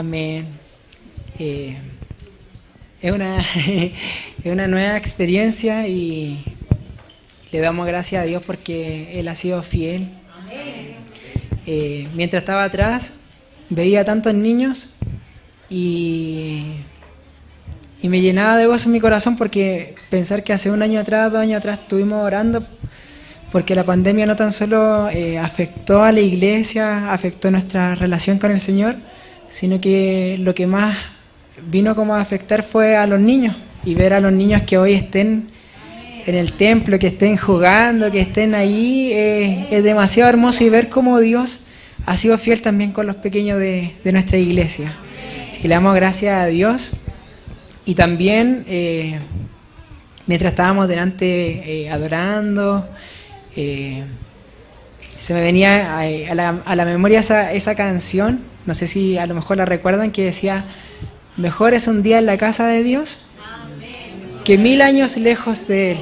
Amén. Es una, es una nueva experiencia y le damos gracias a Dios porque Él ha sido fiel. Mientras estaba atrás, veía tantos niños y me llenaba de gozo en mi corazón porque pensar que hace 1 año atrás, 2 años atrás estuvimos orando porque la pandemia no tan solo afectó a la iglesia, afectó nuestra relación con el Señor, sino que lo que más vino como a afectar fue a los niños, y ver a los niños que hoy estén en el templo, que estén jugando, que estén ahí, es demasiado hermoso, y ver cómo Dios ha sido fiel también con los pequeños de nuestra iglesia. Así que le damos gracias a Dios. Y también, mientras estábamos delante adorando, se me venía a la memoria esa canción, no sé si a lo mejor la recuerdan, que decía: mejor es un día en la casa de Dios que 1000 años lejos de Él.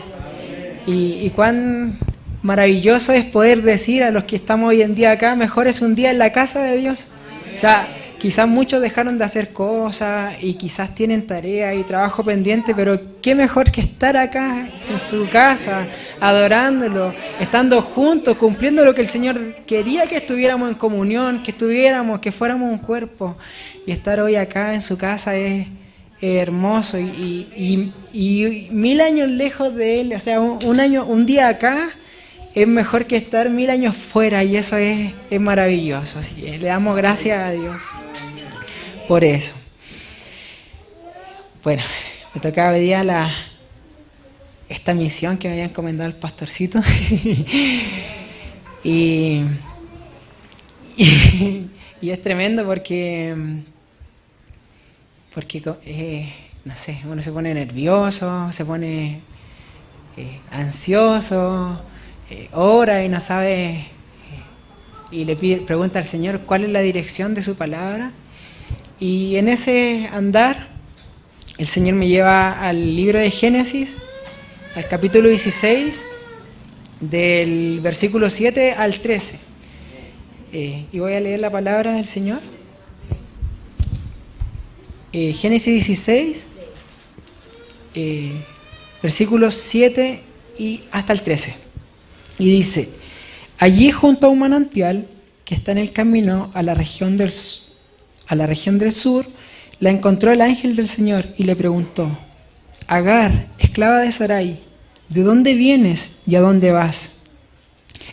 Y cuán maravilloso es poder decir a los que estamos hoy en día acá: mejor es un día en la casa de Dios. O sea, quizás muchos dejaron de hacer cosas y quizás tienen tarea y trabajo pendiente, pero qué mejor que estar acá en su casa, adorándolo, estando juntos, cumpliendo lo que el Señor quería, que estuviéramos en comunión, que fuéramos un cuerpo. Y estar hoy acá en su casa es hermoso, y 1000 años lejos de Él, o sea, un día acá es mejor que estar 1000 años fuera, y eso es maravilloso. Así que le damos gracias a Dios por eso. Bueno, me tocaba hoy día esta misión que me había encomendado el pastorcito y es tremendo porque no sé, uno se pone nervioso, se pone ansioso, ora y no sabe, y le pregunta al Señor cuál es la dirección de su palabra. Y en ese andar el Señor me lleva al libro de Génesis, al capítulo 16, del versículo 7 al 13, y voy a leer la palabra del Señor. Génesis 16, versículos 7 y hasta el 13. Y dice: allí junto a un manantial que está en el camino a la región del sur, la encontró el ángel del Señor y le preguntó: Agar, esclava de Sarai, ¿de dónde vienes y a dónde vas?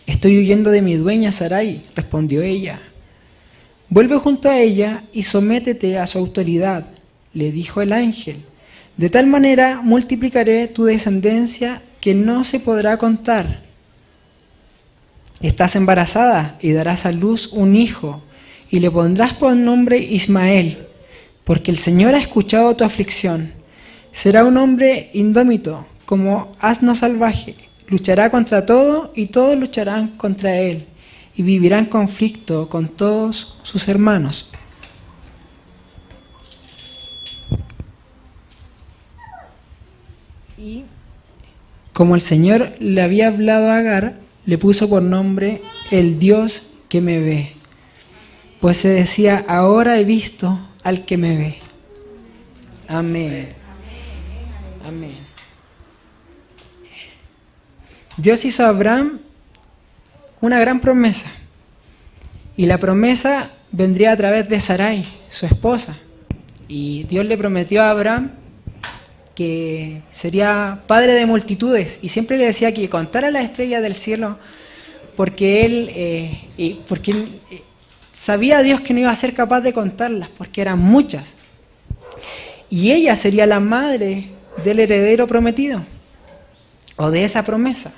Estoy huyendo de mi dueña Sarai, respondió ella. Vuelve junto a ella y sométete a su autoridad, le dijo el ángel. De tal manera multiplicaré tu descendencia que no se podrá contar. Estás embarazada y darás a luz un hijo, y le pondrás por nombre Ismael, porque el Señor ha escuchado tu aflicción. Será un hombre indómito, como asno salvaje. Luchará contra todo y todos lucharán contra él, y vivirá en conflicto con todos sus hermanos. Y como el Señor le había hablado a Agar, le puso por nombre el Dios que me ve, pues se decía: ahora he visto al que me ve. Amén. Amén. Dios hizo a Abraham una gran promesa, y la promesa vendría a través de Sarai, su esposa. Y Dios le prometió a Abraham que sería padre de multitudes, y siempre le decía que contara las estrellas del cielo, porque él sabía Dios que no iba a ser capaz de contarlas, porque eran muchas, y ella sería la madre del heredero prometido, o de esa promesa.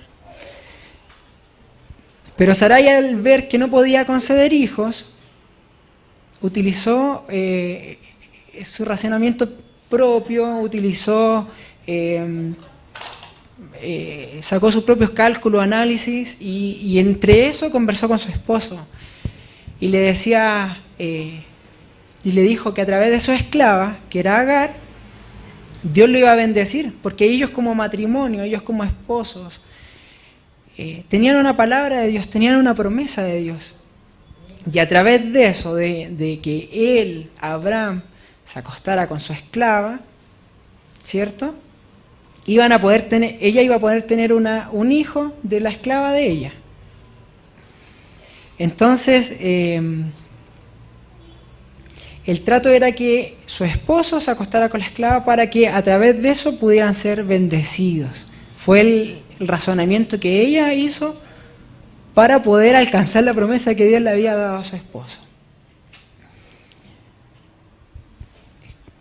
Pero Sarai, al ver que no podía conceder hijos, utilizó su razonamiento propio, sacó sus propios cálculos, análisis, y entre eso conversó con su esposo, y le decía, y le dijo que a través de su esclava, que era Agar, Dios lo iba a bendecir, porque ellos como matrimonio, ellos como esposos, tenían una palabra de Dios, tenían una promesa de Dios. Y a través de eso, de que él, Abraham, se acostara con su esclava, ¿cierto? Ella iba a poder tener un hijo de la esclava de ella. Entonces, el trato era que su esposo se acostara con la esclava para que a través de eso pudieran ser bendecidos. Fue el razonamiento que ella hizo para poder alcanzar la promesa que Dios le había dado a su esposo.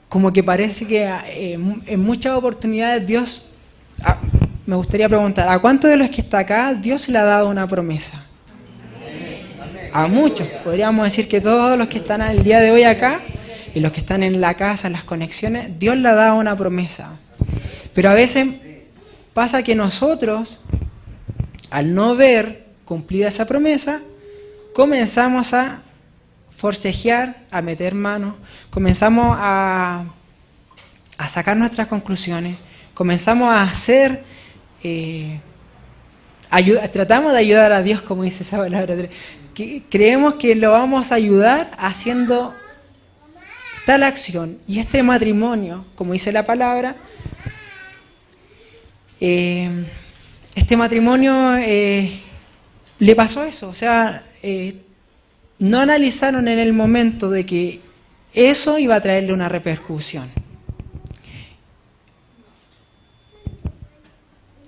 Como que parece que en muchas oportunidades Dios, me gustaría preguntar, ¿a cuántos de los que está acá Dios le ha dado una promesa? A muchos, podríamos decir que todos los que están el día de hoy acá y los que están en la casa, en las conexiones, Dios le ha dado una promesa. Pero a veces pasa que nosotros, al no ver cumplida esa promesa, comenzamos a forcejear, a meter manos, comenzamos a sacar nuestras conclusiones, comenzamos a hacer, tratamos de ayudar a Dios, como dice esa palabra, creemos que lo vamos a ayudar haciendo tal acción, y este matrimonio, como dice la palabra, este matrimonio le pasó eso, o sea, no analizaron en el momento de que eso iba a traerle una repercusión.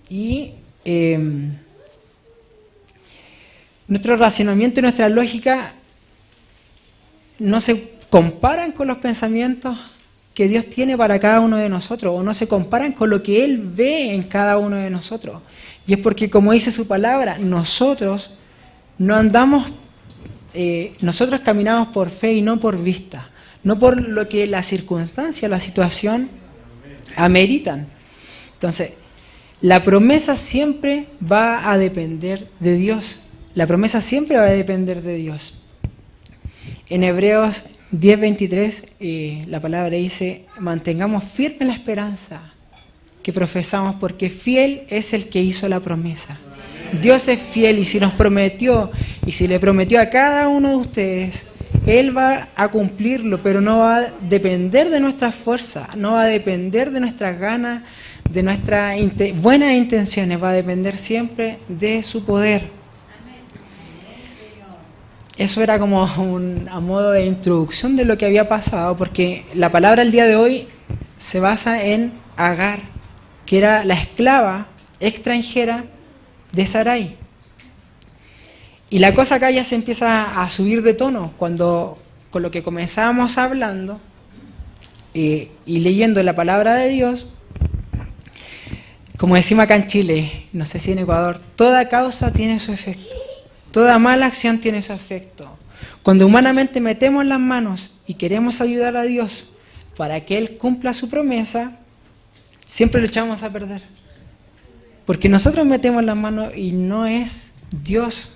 Y nuestro razonamiento y nuestra lógica no se comparan con los pensamientos que Dios tiene para cada uno de nosotros, o no se comparan con lo que Él ve en cada uno de nosotros. Y es porque, como dice su palabra, nosotros no andamos, nosotros caminamos por fe y no por vista, no por lo que la circunstancia, la situación ameritan. Entonces, la promesa siempre va a depender de Dios. La promesa siempre va a depender de Dios. En Hebreos 10:23 la palabra dice: mantengamos firme la esperanza que profesamos, porque fiel es el que hizo la promesa. Dios es fiel, y si nos prometió, y si le prometió a cada uno de ustedes, Él va a cumplirlo, pero no va a depender de nuestras fuerzas, no va a depender de nuestras ganas, de nuestras buenas intenciones, va a depender siempre de su poder. Eso era como a modo de introducción de lo que había pasado, porque la palabra el día de hoy se basa en Agar, que era la esclava extranjera de Sarai. Y la cosa acá ya se empieza a subir de tono cuando con lo que comenzábamos hablando y leyendo la palabra de Dios. Como decimos acá en Chile, no sé si en Ecuador, toda causa tiene su efecto, toda mala acción tiene su efecto. Cuando humanamente metemos las manos y queremos ayudar a Dios para que Él cumpla su promesa, siempre lo echamos a perder. Porque nosotros metemos las manos y no es Dios.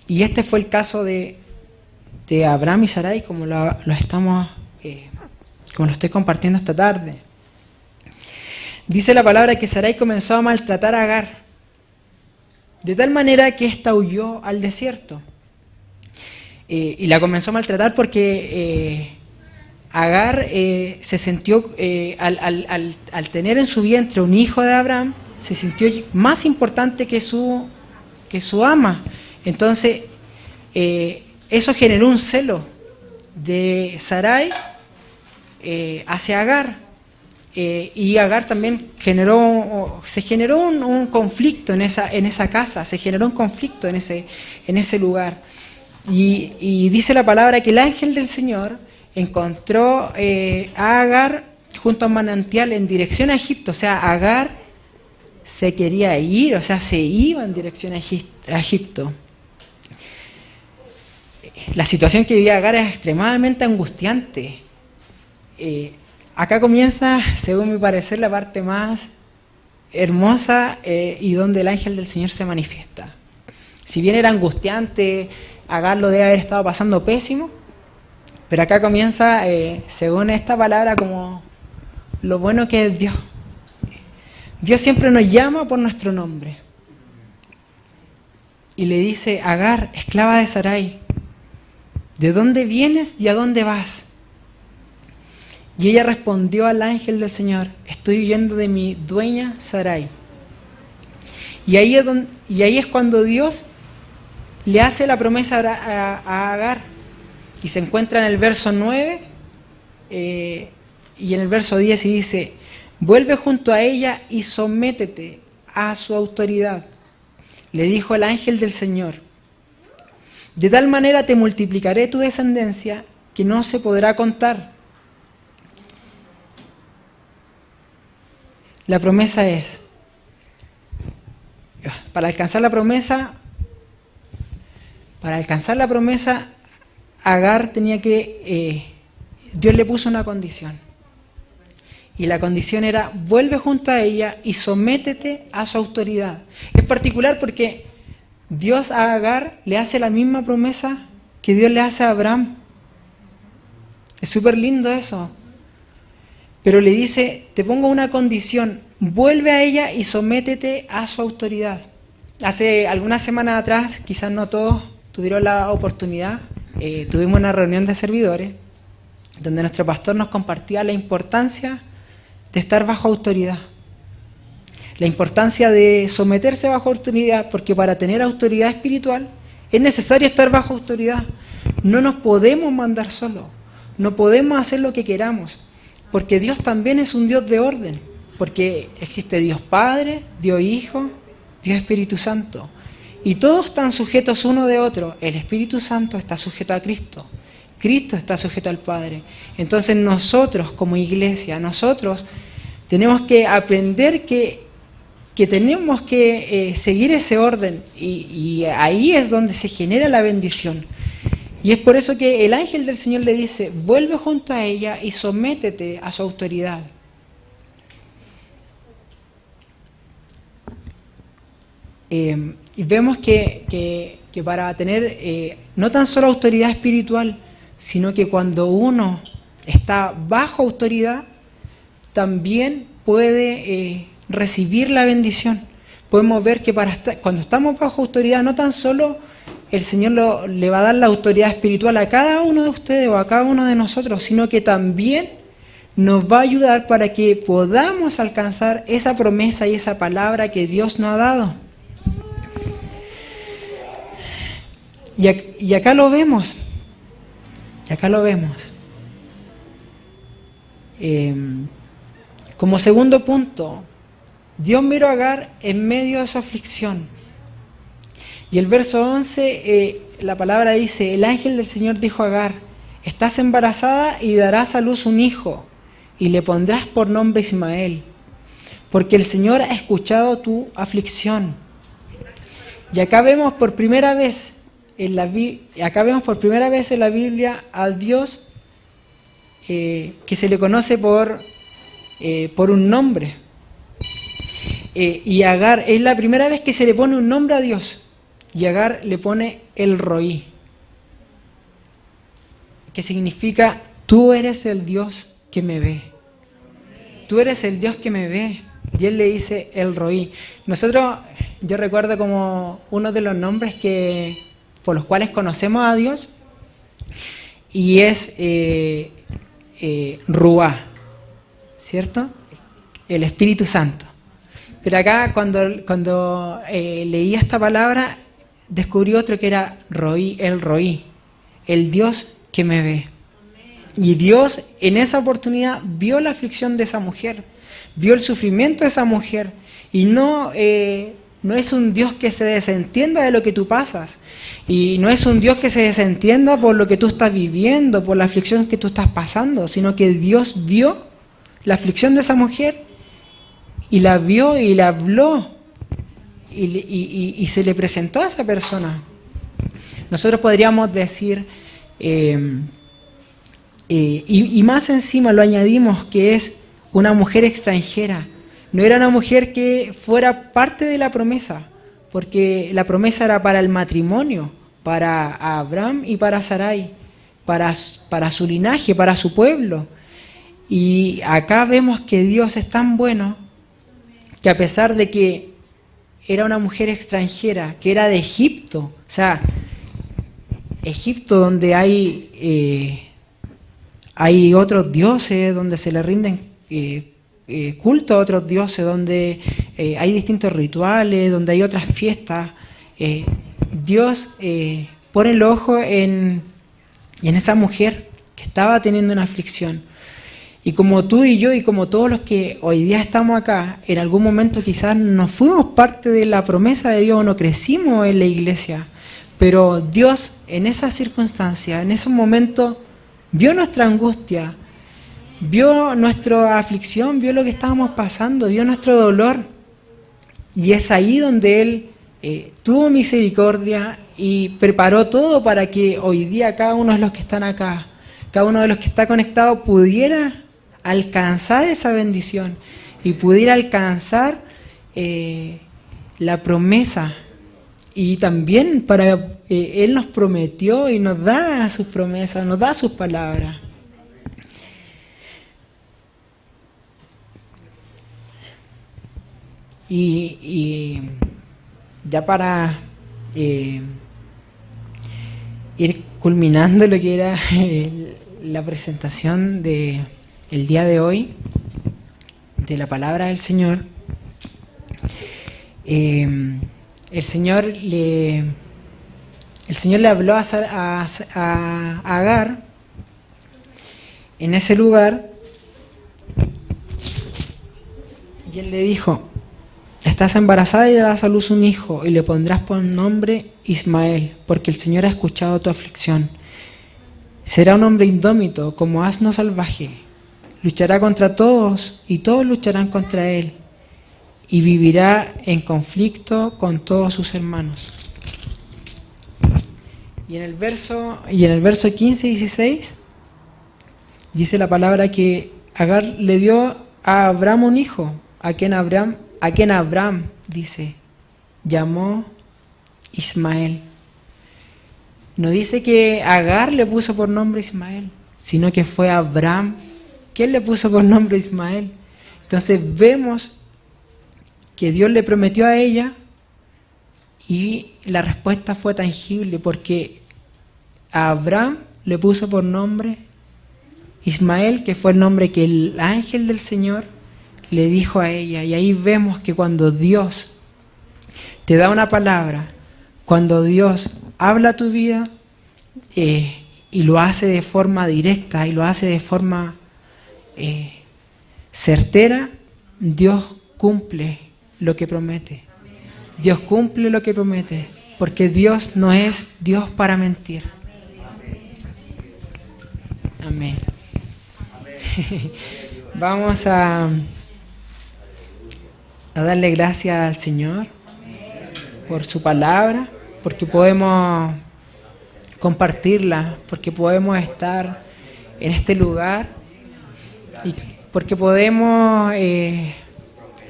Y este fue el caso de Abraham y Sarai, como lo estoy compartiendo esta tarde. Dice la palabra que Sarai comenzó a maltratar a Agar, de tal manera que ésta huyó al desierto. Y la comenzó a maltratar porque Agar se sintió, al tener en su vientre un hijo de Abraham, se sintió más importante que su ama. Entonces, eso generó un celo de Sarai hacia Agar. Y Agar también se generó un conflicto en esa casa, se generó un conflicto en ese lugar. Y dice la palabra que el ángel del Señor encontró a Agar junto a un manantial en dirección a Egipto. O sea, Agar se quería ir, o sea, se iba en dirección a Egipto. La situación que vivía Agar es extremadamente angustiante. Acá comienza, según mi parecer, la parte más hermosa y donde el ángel del Señor se manifiesta. Si bien era angustiante, Agar lo debe haber estado pasando pésimo, pero acá comienza, según esta palabra, como lo bueno que es Dios. Dios siempre nos llama por nuestro nombre. y le dice: Agar, esclava de Sarai, ¿de dónde vienes y a dónde vas? Y ella respondió al ángel del Señor: estoy huyendo de mi dueña Sarai. Y ahí es cuando Dios le hace la promesa a Agar. Y se encuentra en el verso 9 y en el verso 10 y dice: vuelve junto a ella y sométete a su autoridad. Le dijo el ángel del Señor: de tal manera te multiplicaré tu descendencia que no se podrá contar. La promesa es, para alcanzar la promesa, Agar tenía que, Dios le puso una condición. Y la condición era: vuelve junto a ella y sométete a su autoridad. Es particular porque Dios a Agar le hace la misma promesa que Dios le hace a Abraham. Es súper lindo eso. Pero le dice: te pongo una condición, vuelve a ella y sométete a su autoridad. Hace algunas semanas atrás, quizás no todos tuvieron la oportunidad, tuvimos una reunión de servidores donde nuestro pastor nos compartía la importancia de estar bajo autoridad. La importancia de someterse bajo autoridad, porque para tener autoridad espiritual es necesario estar bajo autoridad. No nos podemos mandar solos, no podemos hacer lo que queramos, porque Dios también es un Dios de orden, porque existe Dios Padre, Dios Hijo, Dios Espíritu Santo, y todos están sujetos uno de otro. El Espíritu Santo está sujeto a Cristo, Cristo está sujeto al Padre. Entonces nosotros como iglesia, nosotros tenemos que aprender que tenemos que seguir ese orden, y ahí es donde se genera la bendición. Y es por eso que el ángel del Señor le dice: vuelve junto a ella y sométete a su autoridad. Y vemos que para tener no tan solo autoridad espiritual, sino que cuando uno está bajo autoridad, también puede recibir la bendición. Podemos ver que cuando estamos bajo autoridad, no tan solo el Señor le va a dar la autoridad espiritual a cada uno de ustedes o a cada uno de nosotros, sino que también nos va a ayudar para que podamos alcanzar esa promesa y esa palabra que Dios nos ha dado. Y acá lo vemos. Como segundo punto, Dios miró a Agar en medio de su aflicción. Y el verso 11, la palabra dice: el ángel del Señor dijo a Agar: estás embarazada y darás a luz un hijo, y le pondrás por nombre Ismael, porque el Señor ha escuchado tu aflicción. Y acá vemos por primera vez en la Biblia a Dios que se le conoce por un nombre. Y Agar es la primera vez que se le pone un nombre a Dios. Y Agar le pone El Roí, que significa: tú eres el Dios que me ve. Tú eres el Dios que me ve. Y él le dice El Roí. Yo recuerdo como uno de los nombres por los cuales conocemos a Dios, y es Ruá, ¿cierto? El Espíritu Santo. Pero acá cuando leía esta palabra, descubrí otro que era Roí, El Roí, el Dios que me ve. Y Dios en esa oportunidad vio la aflicción de esa mujer, vio el sufrimiento de esa mujer, y no es un Dios que se desentienda de lo que tú pasas, y no es un Dios que se desentienda por lo que tú estás viviendo, por la aflicción que tú estás pasando, sino que Dios vio la aflicción de esa mujer y la vio y la habló y se le presentó a esa persona. Nosotros podríamos decir, y más encima lo añadimos, que es una mujer extranjera. No era una mujer que fuera parte de la promesa, porque la promesa era para el matrimonio, para Abraham y para Sarai, para su linaje, para su pueblo. Y acá vemos que Dios es tan bueno que, a pesar de que era una mujer extranjera, que era de Egipto. O sea, Egipto donde hay otros dioses, donde se le rinden culto a otros dioses, donde hay distintos rituales, donde hay otras fiestas. Dios pone el ojo en esa mujer que estaba teniendo una aflicción. Y como tú y yo, y como todos los que hoy día estamos acá, en algún momento quizás no fuimos parte de la promesa de Dios, no crecimos en la iglesia, pero Dios en esas circunstancias, en esos momentos, vio nuestra angustia, vio nuestra aflicción, vio lo que estábamos pasando, vio nuestro dolor. Y es ahí donde Él tuvo misericordia y preparó todo para que hoy día cada uno de los que están acá, cada uno de los que está conectado pudiera alcanzar esa bendición y pudiera alcanzar la promesa. Y también Él nos prometió y nos da sus promesas, nos da sus palabras. Y ya para ir culminando lo que era la presentación del día de hoy, de la palabra del Señor, el Señor le habló a Agar en ese lugar, y Él le dijo: estás embarazada y darás a luz un hijo, y le pondrás por nombre Ismael, porque el Señor ha escuchado tu aflicción. Será un hombre indómito, como asno salvaje. Luchará contra todos, y todos lucharán contra él, y vivirá en conflicto con todos sus hermanos. Y en el verso 15 y 16 dice la palabra que Agar le dio a Abraham un hijo, a quien Abraham, dice, llamó Ismael. No dice que Agar le puso por nombre Ismael, sino que fue Abraham quien le puso por nombre Ismael. Entonces vemos que Dios le prometió a ella y la respuesta fue tangible, porque a Abraham le puso por nombre Ismael, que fue el nombre que el ángel del Señor le dijo a ella. Y ahí vemos que cuando Dios te da una palabra, cuando Dios habla a tu vida y lo hace de forma directa y lo hace de forma certera, Dios cumple lo que promete. Dios cumple lo que promete, porque Dios no es Dios para mentir. Amén. Vamos a darle gracias al Señor por su palabra, porque podemos compartirla, porque podemos estar en este lugar y porque podemos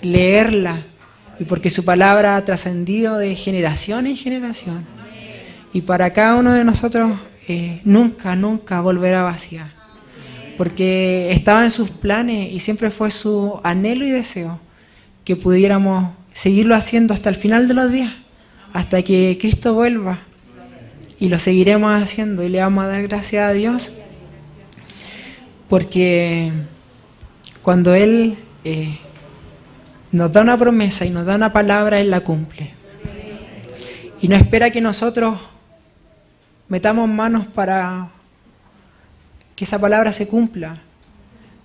leerla, y porque su palabra ha trascendido de generación en generación, y para cada uno de nosotros nunca volverá vacía, porque estaba en sus planes y siempre fue su anhelo y deseo que pudiéramos seguirlo haciendo hasta el final de los días, hasta que Cristo vuelva, y lo seguiremos haciendo, y le vamos a dar gracias a Dios, porque cuando Él nos da una promesa y nos da una palabra, Él la cumple, y no espera que nosotros metamos manos para que esa palabra se cumpla,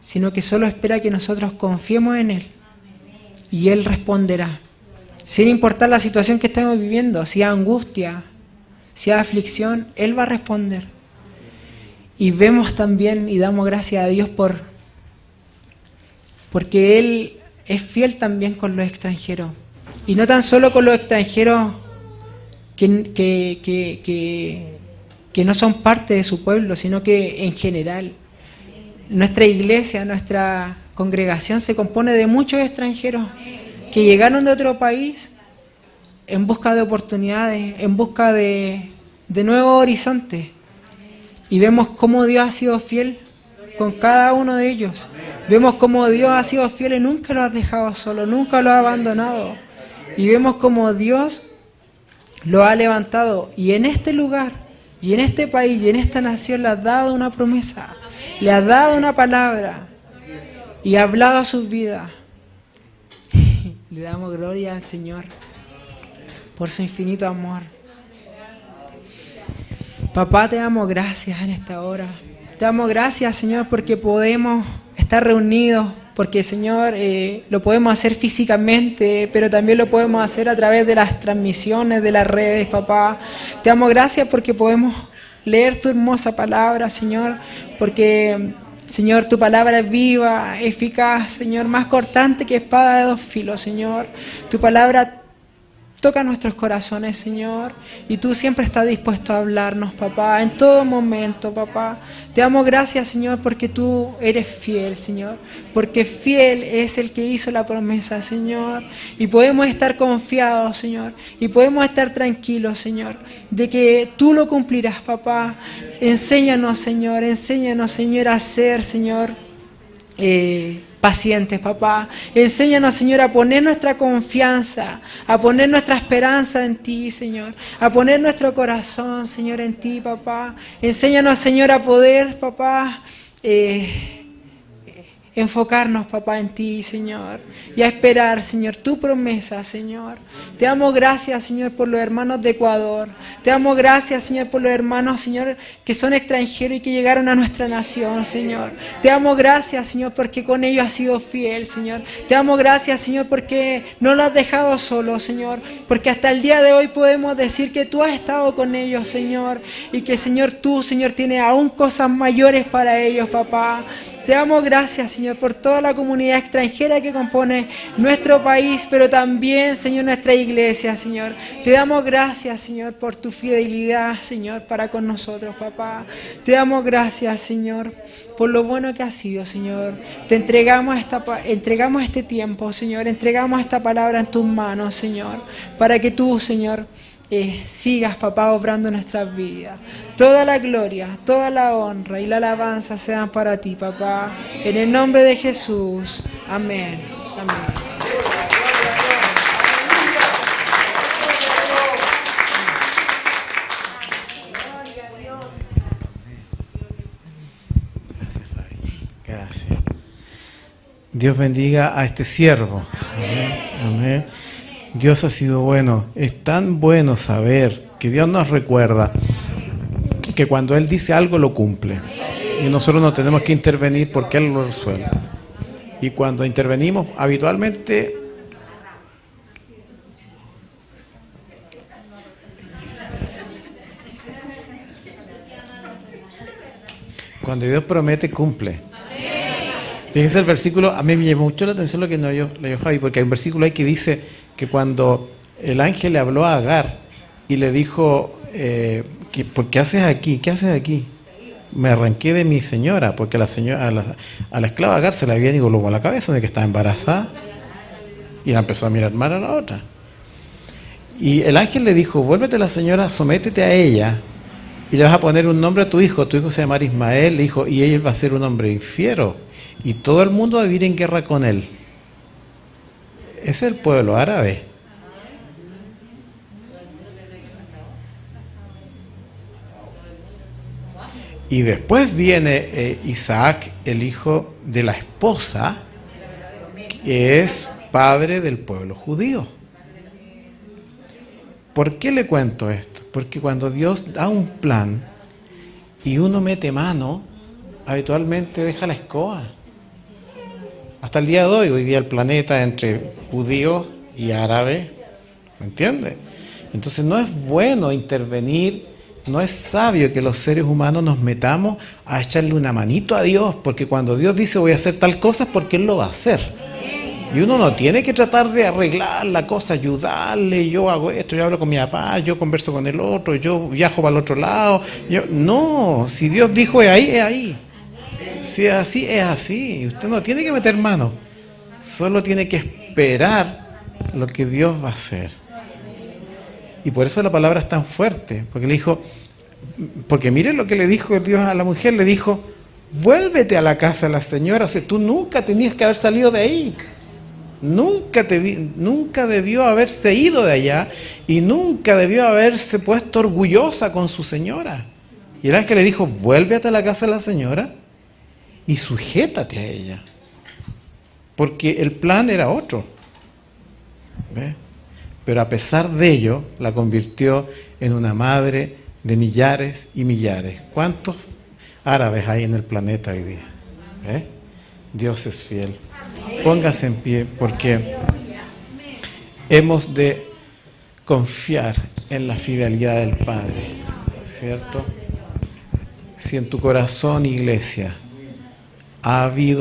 sino que solo espera que nosotros confiemos en Él, y Él responderá, sin importar la situación que estemos viviendo, si hay angustia, si hay aflicción, Él va a responder. Y vemos también y damos gracias a Dios porque Él es fiel también con los extranjeros, y no tan solo con los extranjeros que no son parte de su pueblo, sino que en general. Nuestra iglesia, nuestra congregación se compone de muchos extranjeros que llegaron de otro país en busca de oportunidades, en busca de nuevos horizontes. Y vemos cómo Dios ha sido fiel con cada uno de ellos. Vemos cómo Dios ha sido fiel y nunca lo ha dejado solo, nunca lo ha abandonado. Y vemos como Dios lo ha levantado. Y en este lugar, y en este país, y en esta nación le ha dado una promesa. Le ha dado una palabra. Y ha hablado a sus vidas. Le damos gloria al Señor por su infinito amor. Papá, te damos gracias en esta hora. Te damos gracias, Señor, porque podemos estar reunidos, porque, Señor, lo podemos hacer físicamente, pero también lo podemos hacer a través de las transmisiones, de las redes, papá. Te damos gracias porque podemos leer tu hermosa palabra, Señor, porque, Señor, tu palabra es viva, eficaz, Señor, más cortante que espada de dos filos, Señor. Tu palabra toca nuestros corazones, Señor, y tú siempre estás dispuesto a hablarnos, papá, en todo momento, papá. Te damos gracias, Señor, porque tú eres fiel, Señor, porque fiel es el que hizo la promesa, Señor, y podemos estar confiados, Señor, y podemos estar tranquilos, Señor, de que tú lo cumplirás, papá. Enséñanos, Señor, a ser, Señor, pacientes, papá. Enséñanos, Señor, a poner nuestra confianza, a poner nuestra esperanza en ti, Señor, a poner nuestro corazón, Señor, en ti, papá. Enséñanos, Señor, a poder, papá, enfocarnos, papá, en ti, Señor, y a esperar, Señor, tu promesa, Señor. Te damos gracias, Señor, por los hermanos de Ecuador. Te damos gracias, Señor, por los hermanos, Señor, que son extranjeros y que llegaron a nuestra nación, Señor. Te damos gracias, Señor, porque con ellos has sido fiel, Señor. Te damos gracias, Señor, porque no los has dejado solos, Señor, porque hasta el día de hoy podemos decir que tú has estado con ellos, Señor, y que, Señor, tú, Señor, tienes aún cosas mayores para ellos, papá. Te damos gracias, Señor, por toda la comunidad extranjera que compone nuestro país, pero también, Señor, nuestra iglesia, Señor. Te damos gracias, Señor, por tu fidelidad, Señor, para con nosotros, papá. Te damos gracias, Señor, por lo bueno que has sido, Señor. Te entregamos este tiempo, Señor. Entregamos esta palabra en tus manos, Señor, para que tú, Señor, sigas, papá, obrando nuestras vidas. Toda la gloria, toda la honra y la alabanza sean para ti, papá. En el nombre de Jesús. Amén. Amén. Gracias, Fabi. Gracias. Dios bendiga a este siervo. Amén. Amén. Dios ha sido bueno. Es tan bueno saber que Dios nos recuerda que cuando Él dice algo lo cumple. Y nosotros no tenemos que intervenir porque Él lo resuelve. Y cuando intervenimos, habitualmente cuando Dios promete, cumple. Fíjense el versículo, a mí me llamó mucho la atención lo que leyó Javi, porque hay un versículo ahí que dice que cuando el ángel le habló a Agar y le dijo, ¿por qué haces aquí? ¿Qué haces aquí? Me arranqué de mi señora, porque a la esclava Agar se le había ido luego a la cabeza de que estaba embarazada y la empezó a mirar mal a la otra. Y el ángel le dijo, vuélvete a la señora, sométete a ella y le vas a poner un nombre a tu hijo se llamará Ismael, hijo, y él va a ser un hombre fiero. Y todo el mundo va a vivir en guerra con él. Ese es el pueblo árabe. Y después viene Isaac, el hijo de la esposa, que es padre del pueblo judío. ¿Por qué le cuento esto? Porque cuando Dios da un plan y uno mete mano, habitualmente deja la escoba. Hasta el día de hoy día el planeta entre judíos y árabes, ¿me entiendes? Entonces no es bueno intervenir, no es sabio que los seres humanos nos metamos a echarle una manito a Dios, porque cuando Dios dice voy a hacer tal cosa es porque Él lo va a hacer. Y uno no tiene que tratar de arreglar la cosa, ayudarle, yo hago esto, yo hablo con mi papá, yo converso con el otro, yo viajo para el otro lado. No, si Dios dijo es ahí, es ahí. Si es así, es así. Usted no tiene que meter mano. Solo tiene que esperar lo que Dios va a hacer. Y por eso la palabra es tan fuerte. Porque le dijo, porque miren lo que le dijo Dios a la mujer, le dijo, vuélvete a la casa de la señora. O sea, tú nunca tenías que haber salido de ahí. nunca debió haberse ido de allá y nunca debió haberse puesto orgullosa con su señora. Y el ángel le dijo, vuélvete a la casa de la señora y sujétate a ella. Porque el plan era otro. ¿Ve? Pero a pesar de ello, la convirtió en una madre de millares y millares. ¿Cuántos árabes hay en el planeta hoy día? ¿Ve? Dios es fiel. Póngase en pie porque hemos de confiar en la fidelidad del Padre, ¿cierto? Si en tu corazón, iglesia, ha habido